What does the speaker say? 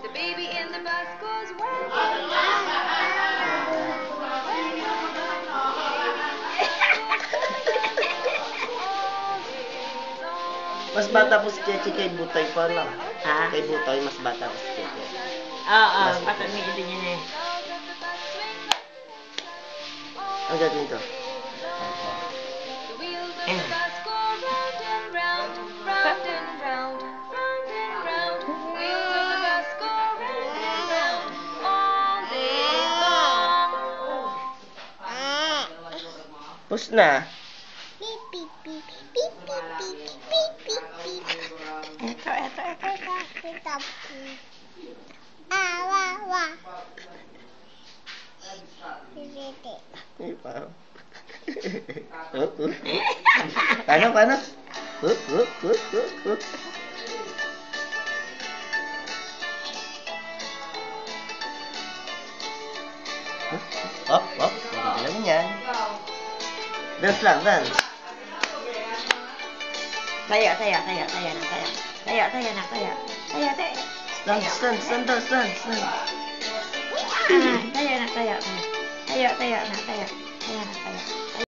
The baby in the bus goes well. Mas bata po si Cheche kay Butay pala. Ha? Kay Butay, mas bata po si Cheche. Oo, bata may ito niya na eh. Ang galing to. The wheels of the bus go round and round, round and round, round and round. Wheels of the bus go round and round all day long. Pus na. Beep, beep, beep, beep, beep, beep, beep, beep, beep. Ito. Ito. Ah, wah, wah. Hindi. Hindi pa. Paano? Op. Hindi lang yan. Dance lang, dance. Tayo na. Tayo. Stand. Tayo na.